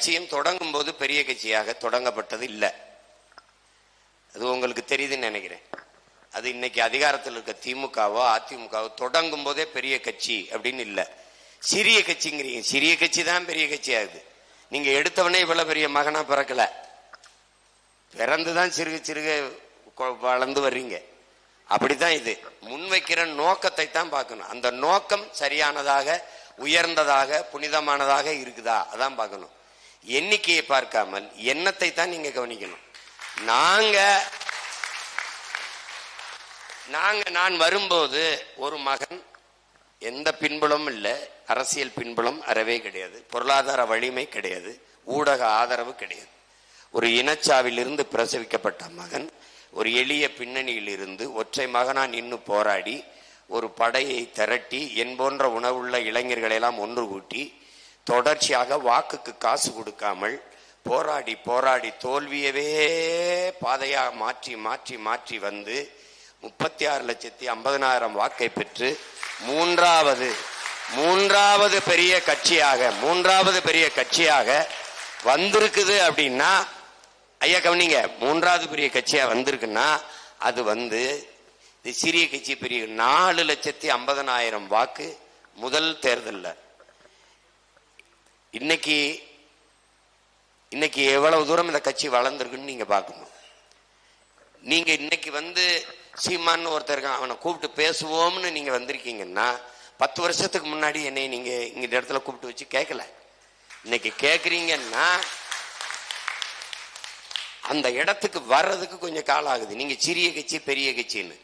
கட்சியும் தொடங்கும் போது பெரிய கட்சியாக தொடங்கப்பட்டது இல்லை. அது உங்களுக்கு தெரியுதுன்னு நினைக்கிறேன். அது இன்னைக்கு அதிகாரத்தில் இருக்க திமுகவோ அதிமுகவோ தொடங்கும் போதே பெரிய கட்சி அப்படின்னு இல்லை. சிறிய கட்சிங்கிறீங்க. சிறிய கட்சி தான் பெரிய கட்சி ஆகுது. நீங்க எடுத்தவனே இவ்வளவு பெரிய மகனா பிறக்கல, பிறந்துதான் சிறுக சிறுக வளர்ந்து வர்றீங்க. அப்படித்தான் இது. முன்வைக்கிற நோக்கத்தை தான் பார்க்கணும். அந்த நோக்கம் சரியானதாக, உயர்ந்ததாக, புனிதமானதாக இருக்குதா அதான் பார்க்கணும். எண்ணிக்கையை பார்க்காமல் எண்ணத்தை தான் நீங்க கவனிக்கணும். நான் வரும்போது ஒரு மகன், எந்த பின்புலமும் இல்லை, அரசியல் பின்புலம் அறவே கிடையாது, பொருளாதார வலிமை கிடையாது, ஊடக ஆதரவு கிடையாது. ஒரு இனச்சாவிலிருந்து பிரசவிக்கப்பட்ட மகன், ஒரு எளிய பின்னணியில் இருந்து ஒற்றை மகனா நின்று போராடி ஒரு படையை திரட்டி என் போன்ற உணவுள்ள இளைஞர்களை எல்லாம் ஒன்று கூட்டி தொடர்ச்சியாக வாக்குக்கு காசு கொடுக்காமல் போராடி போராடி தோல்வியவே பாதையாக மாற்றி மாற்றி மாற்றி வந்து 36,50,000 வாக்கை பெற்று மூன்றாவது பெரிய கட்சியாக வந்திருக்குது. அப்படின்னா ஐயா கவனிங்க, மூன்றாவது பெரிய கட்சியா வந்திருக்குன்னா அது சிறிய கட்சி பெரிய 4,50,000 வாக்கு முதல் தேர்தல்ல. இன்னைக்கு எவ்வளவு தூரம் இந்த கட்சி வளர்ந்துருக்குன்னு நீங்க பார்க்கணும். நீங்க இன்னைக்கு சீமான்னு ஒருத்தர் இருக்கான், அவனை கூப்பிட்டு பேசுவோம்னு நீங்க வந்திருக்கீங்கன்னா 10 வருஷத்துக்கு முன்னாடி என்னை நீங்க இந்த இடத்துல கூப்பிட்டு வச்சு கேட்கல. இன்னைக்கு கேட்குறீங்கன்னா அந்த இடத்துக்கு வர்றதுக்கு கொஞ்சம் காலம் ஆகுது. நீங்க சிறிய கட்சி பெரிய கட்சின்னு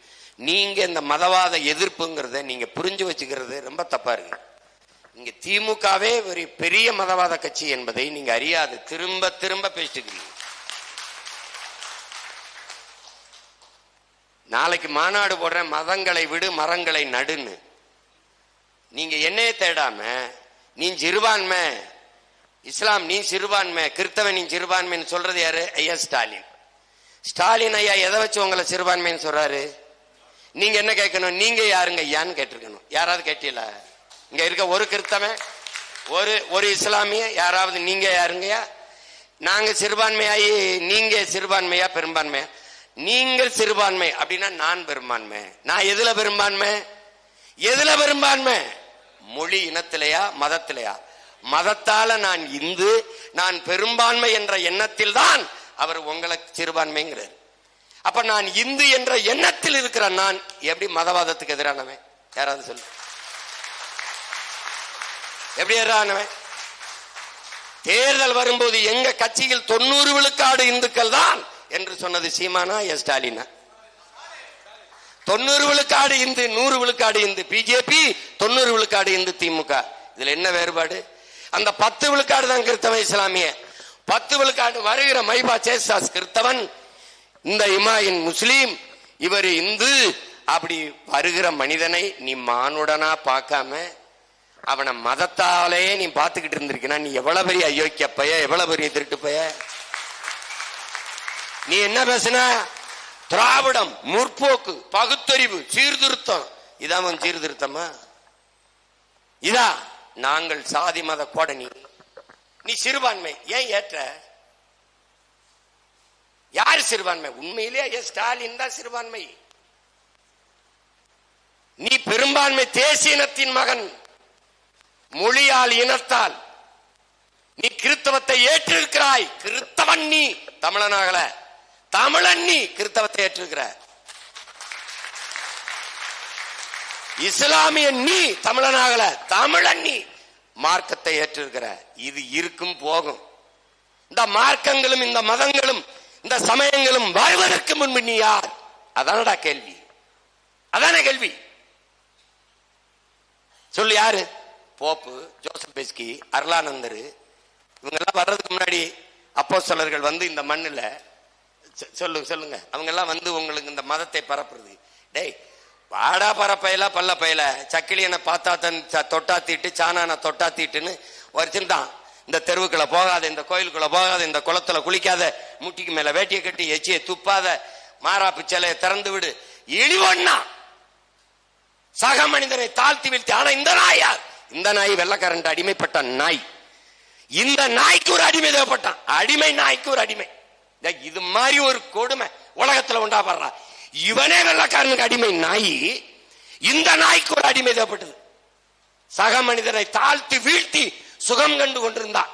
நீங்க இந்த மதவாத எதிர்ப்புங்கிறத நீங்க புரிஞ்சு வச்சுக்கிறது ரொம்ப தப்பா இருக்கு. நீங்க திமுகவே ஒரு பெரிய மதவாத கட்சி என்பதை நீங்க அறியாது திரும்ப திரும்ப பேசிட்டு. நாளைக்கு மாநாடு போடுற மதங்களை விடு மரங்களை நடுன்னு நீங்க என்னையே தேடாம நீ சிறுபான்மை, இஸ்லாம் நீ சிறுபான்மை, கிறிஸ்தவன் நீ சிறுபான்மைன்னு சொல்றது யாரு? ஐயா ஸ்டாலின். ஸ்டாலின் ஐயா எதை வச்சு உங்களை சிறுபான்மைன்னு சொல்றாரு? நீங்க என்ன கேட்கணும்? நீங்க யாருங்க ஐயான்னு கேட்டிருக்கணும். யாராவது கேட்டீங்களா? இங்க இருக்க ஒரு கிறிஸ்தவன், ஒரு இஸ்லாமிய யாராவது நீங்க யாருங்கயா? நாங்க சிறுபான்மையாயி நீங்க சிறுபான்மையா பெரும்பான்மையா? நீங்கள் சிறுபான்மை அப்படின்னா நான் பெரும்பான்மை. நான் எதுல பெரும்பான்மை? மொழி இனத்திலையா மதத்திலையா? மதத்தால நான் இந்து, நான் பெரும்பான்மை என்ற எண்ணத்தில் தான் அவர் உங்களை சிறுபான்மைங்கிறார். அப்ப நான் இந்து என்ற எண்ணத்தில் இருக்கிற நான் எப்படி மதவாதத்துக்கு எதிரானவன்? யாராவது சொல்லு, எப்படி எதிரானவன்? தேர்தல் வரும்போது எங்க கட்சியில் 90 விழுக்காடு இந்துக்கள் தான் என்று சொன்னது சீமானா ஸ்டாலினா? 90 விழுக்காடு இந்து, 100 விழுக்காடு இந்து பிஜேபி, 90 விழுக்காடு இந்து திமுக. இதுல என்ன வேறுபாடு? அந்த 10 விழுக்காடு தான் கிறிஸ்தவன் இஸ்லாமிய, 10 விழுக்காடு வருகிற மைபா சேசாஸ் கிறிஸ்தவன், இந்த இமாயின் முஸ்லீம், இவர் இந்து. அப்படி வருகிற மனிதனை நீ மானுடனா பார்க்காம அவனை மதத்தாலே நீ பார்த்துக்கிட்டு இருந்திருக்கினா நீ எவ்வளவு பெரிய அயோக்கிய பைய, எவ்வளவு பெரிய திருட்டு பைய. நீ என்ன பேசுன? திராவிடம், முற்போக்கு, பகுத்தறிவு, சீர்திருத்தம். இதான் சீர்திருத்தமா? இதா நாங்கள் சாதி மத கோடனி. நீ சிறுபான்மை ஏன் ஏற்ற? யார் சிறுபான்மை? உண்மையிலேயே ஸ்டாலின் தான் சிறுபான்மை. நீ பெரும்பான்மை தேசிய இனத்தின் மகன், மொழியால் இனத்தால் நீ கிறிஸ்தவத்தை ஏற்றிருக்கிறாய். கிறிஸ்தவன் நீ, தமிழனாகல. தமிழன் நீ, கிறிஸ்தவத்தை ஏற்றிருக்கிற. இஸ்லாமிய நீ, தமிழனாகல. தமிழன் நீ, மார்க்கத்தை ஏற்றிருக்கிற. இது இருக்கும் போகும். இந்த மார்க்கங்களும் இந்த மதங்களும் இந்த சமயங்களும் வாழ்வதற்கு முன்பு நீ யார்? அதானடா கேள்வி. அதான கேள்வி. சொல்லு, யாரு? போப்பு, ஜோசப் பெஸ்கி, அருளானந்தர், இவங்க எல்லாம் வர்றதுக்கு முன்னாடி அப்போஸ்தலர்கள் இந்த மண்ணுல சொல்லுங்க அவங்க எல்லாம் உங்களுக்கு இந்த மதத்தை பரப்புறது. டேய் வாடா பரப்பையில பல்ல பையில சக்கிலியனை பார்த்தா தன் தொட்டா தீட்டு, சாணான தொட்டா தீட்டுன்னு வச்சுட்டான். இந்த தெருவுக்குள்ள போகாத, இந்த கோயிலுக்குள்ள போகாத, இந்த குளத்துல குளிக்காத, முட்டிக்கு மேல வேட்டியை கட்டி எச்சியை துப்பாத, மாறாப்பு சிலையை திறந்து விடு, இழிவண்ணா சக மனிதனை தாழ்த்தி வீழ்த்தி. ஆனா இந்த நாய் யார்? இந்த நாய் வெள்ளக்காரன் அடிமைப்பட்ட நாய். இந்த நாய்க்கு ஒரு அடிமை தேவைப்பட்டான். அடிமை நாய்க்கு ஒரு அடிமை. இது மாதிரி ஒரு கொடுமை உலகத்துல உண்டாப்படுறா. இவனே வெள்ளக்காரனுக்கு அடிமை நாய், இந்த நாய்க்கு ஒரு அடிமை தேவைப்பட்டது. சக மனிதனை தாழ்த்தி வீழ்த்தி சுகம் கண்டு கொண்டிருந்தான்.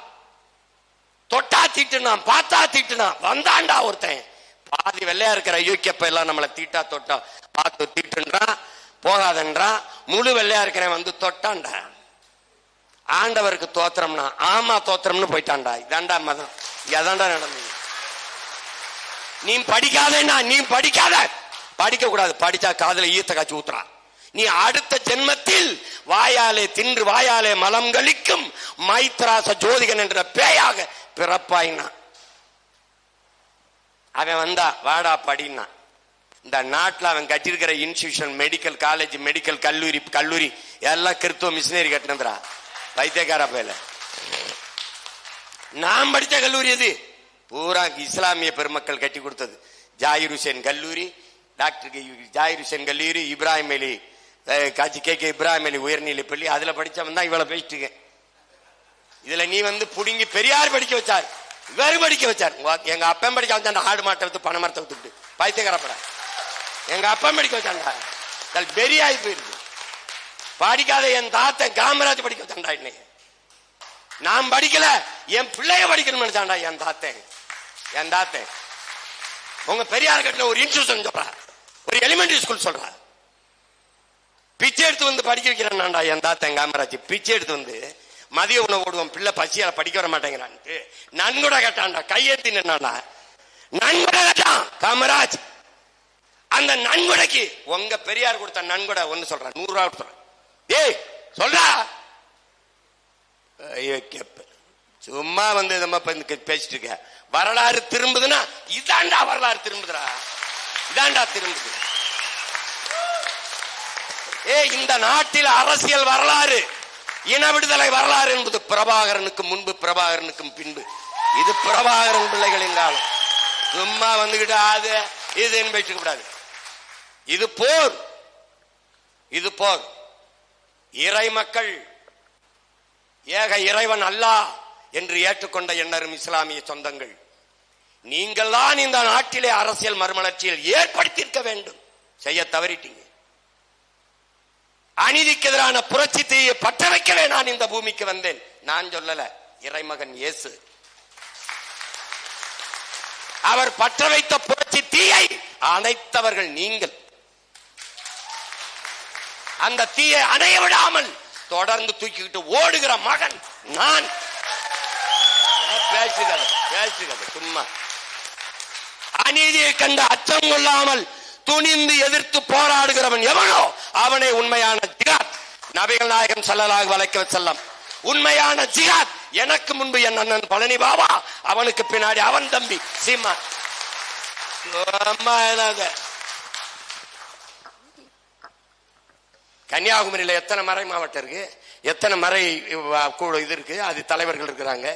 தொட்டா தீட்டுனான், பார்த்தா தீட்டுனான். வந்தாண்டா ஒருத்தன் பாதி வெள்ளையா இருக்கிற யூகேப்ப எல்லாம் நம்மளை தீட்டா தொட்டா பார்த்து தீட்டுன்றான், போகாதன்றான். முழு வெள்ளையா இருக்கிறேன் வந்து தொட்டான்டா. ஆண்டவருக்கு தோத்திரம்னா ஆமா தோத்திரம்னு போயிட்டான்டா. இதாண்டா மதம், இதாண்டா நடந்தது. நீ படிக்காதேன்னா நீ படிக்காத, படிக்க கூடாது. படிச்சா காதல ஈத்த காட்சி ஊத்துறான். நீ அடுத்த ஜென்மத்தில் வாயாலே தின்று வாயாலே மலம் கழிக்கும் மைத்ராச ஜோதிகன் என்ற பேயாக பிறப்பாயினா. அவன் வந்தா வாடா படினா. இந்த நாட்டில் அவன் கட்டிருக்கிற இன்ஸ்டிடியூஷன், மெடிக்கல் காலேஜ், மெடிக்கல் கல்லூரி எல்லாம் கிறிஸ்துவ மிஷினரி கட்டினதுரா. வைத்தியக்கார பயில நான் படித்த கல்லூரி எது? பூரா இஸ்லாமிய பெருமக்கள் கட்டி கொடுத்தது. ஜாகிர் ஹுசேன் கல்லூரி, டாக்டர் ஜாகிர் ஹுசேன் கல்லூரி, இப்ராஹிம் அலி காட்சி கே இப்ராஹிம் அலி உயர்நிலை பள்ளி, அதுல படிச்சவன் தான் இவ்வளவு பேசிட்டு. இதுல நீ வந்து புடுங்கி பெரியார் படிக்க வச்சார், இவரு படிக்க வச்சார். எங்க அப்பன் படிக்க வச்சான் ஆடு மாட்டை வித்து பண மரத்தை வித்துட்டு பைத்தியக்காரப்பட. எங்க அப்பன் படிக்க வச்சாண்டா, பெரியாய் போயிருக்கு. படிக்காத என் தாத்தன் காமராஜ் படிக்க வச்சாண்டா. இன்னைக்கு நான் படிக்கல, என் பிள்ளைய படிக்கணும் நினைச்சாண்டா என் தாத்தன். என் தாத்தன் உங்க பெரியார் கட்டின ஒரு இன்ஸ்டிடியூஷன் சொல்றா, ஒரு எலிமெண்டரி ஸ்கூல் சொல்றா. பிச்சை எடுத்து வந்து படிக்க வைக்கிறான்டா என் தாத்தன் காமராஜ். பிச்சை எடுத்து வந்து மதிய உணவு ஓடுவோம், பிள்ளை பசியால படிக்க வர மாட்டேங்கிறான்ட்டு நன்கொடை கேட்டான்டா. கையெழுத்தி நின்னாண்டா, நன்கொடை கேட்டான் காமராஜ். அந்த நன்கொடைக்கு உங்க பெரியார் கொடுத்த நன்கொடை ஒன்னு சொல்ற, 100 ரூபாய் கொடுத்துறான். ஏய் சொல்றா, சும்மா வந்து பேசிட்டு இருக்க. வரலாறு திரும்புதுன்னா இதாண்டா வரலாறு திரும்புதுரா, இதாண்டா திரும்புது. இந்த நாட்டில் அரசியல் வரலாறு, இன விடுதலை வரலாறு என்பது பிரபாகரனுக்கு முன்பு பிரபாகரனுக்கும் பின்பு. இது பிரபாகரன் பிள்ளைகளின் காலம். சும்மா வந்துகிட்டு அது இதுன்னு பேசிக்க கூடாது. இது போர், இது போர். இறை மக்கள் ஏக இறைவன் அல்லாஹ் என்று ஏற்றுக்கொண்ட எண்ணரும் இஸ்லாமிய சொந்தங்கள், நீங்கள் தான் இந்த நாட்டிலே அரசியல் மறுமலர்ச்சியில் ஏற்படுத்தியிருக்க வேண்டும். செய்ய தவறிட்டீங்க. அநீதிக்கு எதிரான புரட்சி தீயை பற்ற வைக்கவே நான் இந்த பூமிக்கு வந்தேன். நான் சொல்லல, இறைமகன் இயேசு. அவர் பற்ற வைத்த புரட்சி தீயை அணைத்தவர்கள் நீங்கள். அந்த தீயை அணைய விடாமல் தொடர்ந்து தூக்கிக்கிட்டு ஓடுகிற மகன் நான். பேசுகிறது சும்மா. அநீதியை கண்ட அச்சம் கொள்ளாமல் துணிந்து எதிர்த்து போராடுகிறவன் எவனோ அவனே உண்மையான ஜிகாத். நபிகள் நாயகம் ஸல்லல்லாஹு அலைஹி வஸல்லம் உண்மையான ஜிகாத். எனக்கு முன்பு என் அண்ணன் பழனி பாபா, அவனுக்கு பின்னாடி அவன் தம்பி சீமா. கன்னியாகுமரியில எத்தனை மறை மாவட்டம் இருக்கு, எத்தனை மறை இது இருக்கு, அது தலைவர்கள் இருக்கிறாங்க.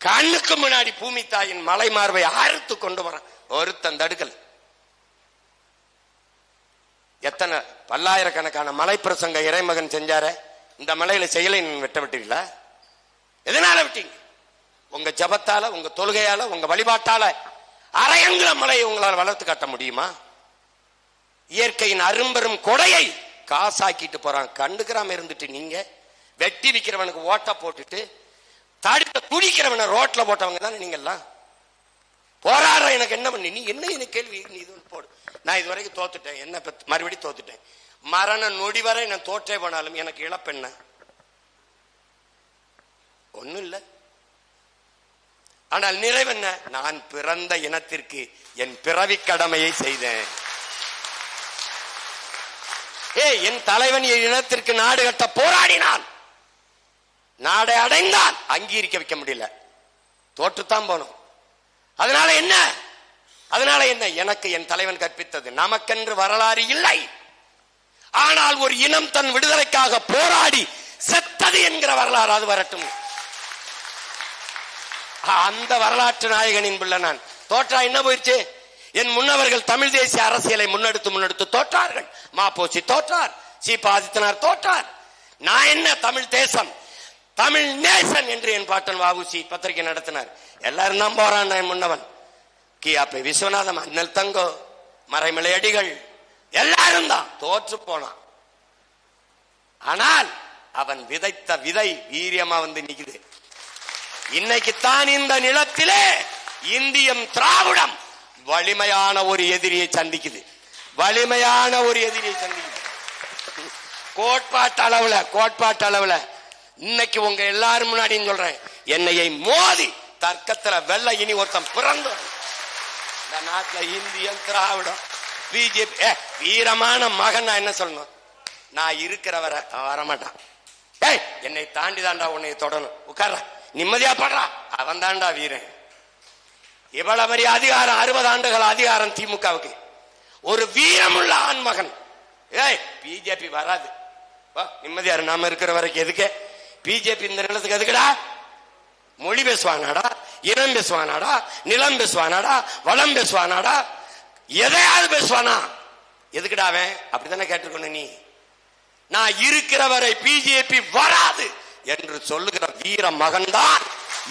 கண்ணுக்கு முன்னாடி பூமி தாயின் மலை மார்பை அறுத்து கொண்டு வரான், ஒருத்தன் தடுக்கல். எத்தனை பல்லாயிரக்கணக்கான மலை பிரசங்க இறைமகன் செஞ்சார, இந்த மலையில செயலை வெட்ட விட்டீங்களா? எதனால விட்டீங்க? உங்க ஜபத்தால, உங்க தொழுகையால, உங்க வழிபாட்டால அரையங்கிற மலையை உங்களால் வளர்த்து காட்ட முடியுமா? இயற்கையின் அரும்பெரும் கொடையை காசாக்கிட்டு போறான். கண்டுக்கிறாம இருந்துட்டு நீங்க வெட்டி விக்கிறவனுக்கு ஓட்ட போட்டுட்டு தடுக்க குடிக்கிறவனை ரோட்ல போட்டவங்க தானே நீங்க எல்லாம். போராடுற எனக்கு என்ன பண்ணி, நீ என்ன கேள்வி நீ இது போடு. நான் இது வரைக்கும் தோத்துட்டேன், என்ன மறுபடியும் தோத்துட்டேன். மரண நொடி வரை நான் தோற்றே போனாலும் எனக்கு இழப்பென்ன? ஒண்ணும் இல்லை. ஆனால் நிறைவென்ன? நான் பிறந்த இனத்திற்கு என் பிறவி கடமையை செய்தேன். என் தலைவன் என் இனத்திற்கு நாடு கட்ட போராடினான், நாடை அடைந்தான், அங்கீகரிக்க வைக்க முடியல, தோற்றுத்தான் போனோம். அதனால என்ன? அதனால என்ன? எனக்கு என் தலைவன் கற்பித்தது, நமக்கென்று வரலாறு இல்லை, ஆனால் ஒரு இனம் தன் விடுதலைக்காக போராடி செத்தது என்கிற வரலாறு அது வரட்டும். அந்த வரலாற்று நாயகனின் பிள்ளை நான். தோற்றா என்ன போயிடுச்சு? என் முன்னவர்கள் தமிழ் தேசிய அரசியலை முன்னெடுத்து தோற்றார்கள். மாப்போசி தோற்றார், சீபா ஆதித்தனார் தோற்றார். நான் என்ன தமிழ் தேசம் தமிழ் நேசன் என்று என் பாட்டன் வாவுசி பத்திரிகை நடத்தினார். எல்லாரும் தான் போராண்ட முன்னவன். கியாப்பை விஸ்வநாதம், அண்ணல் தங்கோ, மறைமலை அடிகள் எல்லாரும் தான் தோற்று போனான். ஆனால் அவன் விதைத்த விதை வீரியமா வந்து நிக்குது. இன்னைக்குத்தான் இந்த நிலத்திலே இந்தியம் திராவிடம் வலிமையான ஒரு எதிரியை சந்திக்குது. வலிமையான ஒரு எதிரியை சந்திக்குது. கோட்பாட்டு அளவுல இன்னைக்கு உங்க எல்லாரும் முன்னாடி சொல்றேன், என்னையை மோதி தர்க்கத்துல வெள்ள இனி ஒருத்தன் பிறந்து இந்த நாட்டில் இந்தியம் திராவிடம் பிஜேபி வீரமான மகன். நான் என்ன சொல்லணும்? நான் இருக்கிறவரை வரமாட்டான். என்னை தாண்டி தாண்டா உன்னை தொடணும். உட்கார்ற, நிம்மதியா படுறா, அவன் தாண்டா வீரன். இவ்வளவு பெரிய அதிகாரம், 60 ஆண்டுகள் அதிகாரம் திமுகவுக்கு. ஒரு வீரமுள்ள ஆண்மகன். பிஜேபி வராது, நிம்மதியா நாம இருக்கிற வரைக்கும். எதுக்கு பிஜேபி இந்த நிலத்துக்கு? எதுக்குடா? மொழி பேசுவானாடா, இனம் பேசுவானாடா, நிலம் பேசுவானாடா, வளம் பேசுவானாடா, எதையாவது பேசுவானா? எதுக்குடா அவன்? அப்படித்தானே கேட்டுக்கணும் நீ. நான் இருக்கிற வரை பிஜேபி வராது என்று சொல்லுகிற வீர மகன் தான்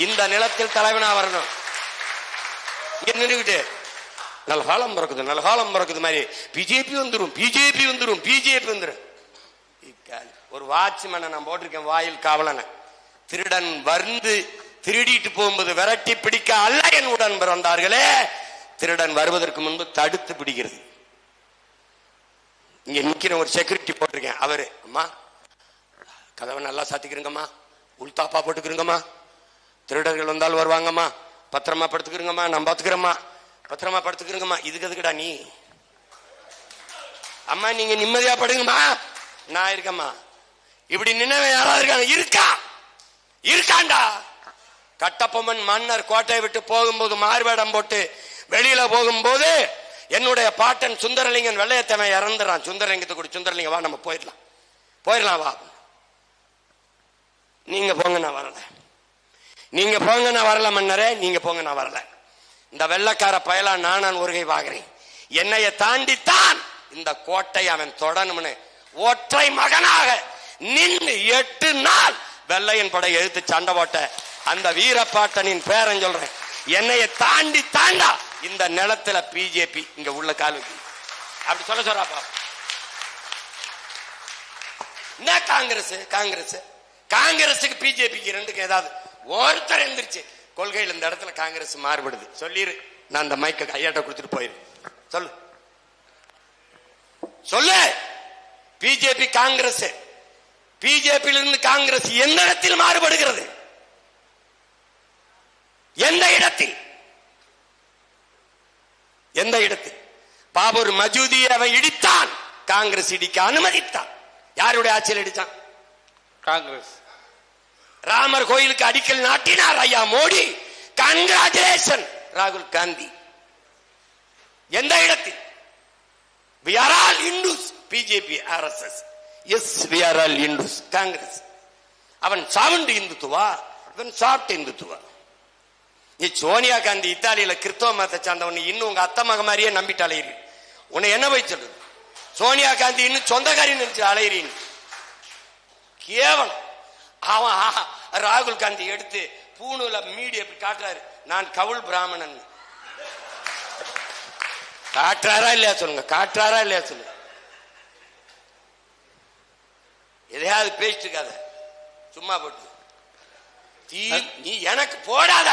இந்த நிலத்தில் தலைவனா வரணும். நின்றுகிட்டு நல்ல காலம் பிறக்குது, நல்ல காலம் பிறக்குது மாதிரி பிஜேபி வந்துடும், பிஜேபி வந்துடும், பிஜேபி வந்துடும். ஒரு வாட்ச்மேனை நான் போட்டிருக்கேன், வாயில் காவலனை. திருடன் வந்து திருடிட்டு போகும்போது விரட்டி பிடிக்க அல்ல என் உடன் பிறந்தார்களே, திருடன் வருவதற்கு முன்பு தடுத்து பிடிக்கிறது. இங்க நிக்கிற ஒரு செக்யூரிட்டி போட்டிருக்கேன். அவரு, அம்மா கதவை நல்லா சாத்திக்கிறங்கம்மா, உள்தாப்பா போட்டுக்கிறங்கம்மா, திருடர்கள் வந்தாலும் வருவாங்கம்மா, பத்திரமா படுத்துக்கிறங்கம்மா, நான் பாத்துக்கிறேம்மா, பத்திரமா படுத்துக்கிறங்கம்மா. இதுக்கு எதுக்குடா நீ? அம்மா நீங்க நிம்மதியா படுங்கம்மா, நான் இருக்கம்மா. இப்படி நின்னவன் யாராவது இருக்கான்? இருக்காண்டா. கட்டபொம்மன் மன்னர் கோட்டையை விட்டு போகும்போது மார்வேடம் போட்டு வெளியில போகும்போது என்னுடைய பாட்டன் சுந்தரலிங்கன் வெள்ளையத்தவன் இறந்துறான். சுந்தரலிங்கத்தை கூட, சுந்தரலிங்க வா நம்ம போயிடலாம் வா. நீங்க போங்க நான் வரல, நீங்க போங்க நான் வரல மன்னரே, நீங்க போங்க நான் வரல. இந்த வெள்ளக்கார பயலா நான் ஒருகை பாக்குறேன். என்னைய தாண்டித்தான் இந்த கோட்டை அவன் தொடணும்னு ஒற்றை மகனாக நின்று 8 நாள் வெள்ளையன் படை எழுத்து சண்டை போட்ட அந்த வீரப்பாட்டனின் பேரன் சொல்றேன். என்னைய தாண்டி தாண்டா இந்த நிலத்துல பிஜேபி இங்க உள்ள காலுக்கு அப்படி சொல்றாப்பா. என்ன காங்கிரஸுக்கு பிஜேபிக்கு ரெண்டுக்கு ஏதாவது ஒருத்தர் எந்திரிச்சு கொள்கையில் இந்த இடத்துல காங்கிரஸ் மாறுபடுது சொல்லிரு. நான் அந்த மைக்க கையாட்ட கொடுத்துட்டு போயிரு. சொல்லு. பிஜேபி காங்கிரஸ், பிஜேபியிலிருந்து காங்கிரஸ் எந்த இடத்தில் மாறுபடுகிறது? எந்த இடத்தில்? பாபர் மஜூதியை அவன் இடித்தான், காங்கிரஸ் இடிக்க அனுமதித்தான். யாருடைய ஆட்சியில் இடித்தான்? காங்கிரஸ். ராமர் கோயிலுக்கு அடிக்கல் நாட்டினார் ஐயா மோடி. கங்க்ராச்சுலேஷன் ராகுல் காந்தி. எந்த இடத்தில்? We are all Hindus. BJP, RSS. Yes, we are all Hindus. Congress அவன் சாவுண்டு இந்துத்துவா, இவன் சாப்பிட்டு இந்துத்துவா. நீ சோனியா காந்தி இத்தாலியில கிறிஸ்தவ மதத்தை சார்ந்தவன் இன்னும் உங்க அத்தை மக மாதிரியே நம்பிட்டு அலையிறீ. உன்னை என்ன போய் சொல்றது? சோனியா காந்தி இன்னும் சொந்தக்காரி நினைச்சு அலையிறீன். கேவலம். அவன் ராகுல் காந்தி எடுத்து பூணுல மீடியா காட்டுறாரு, நான் கவுல் பிராமணன். காட்டுறாரா இல்லையா சொல்லுங்க? காட்டுறாரா இல்லையா சொல்லுங்க? எதையாவது பேசிட்டு இருக்காத, சும்மா போட்டு. நீ எனக்கு போடாத,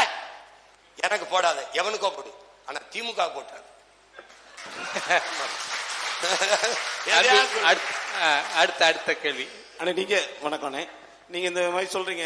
எனக்கு போடாத, எவனுக்கோ போடு, ஆனா திமுக போட்டாது. அடுத்த கேள்வி. நீங்க வணக்கம், நீங்க இந்த மாதிரி சொல்றீங்க.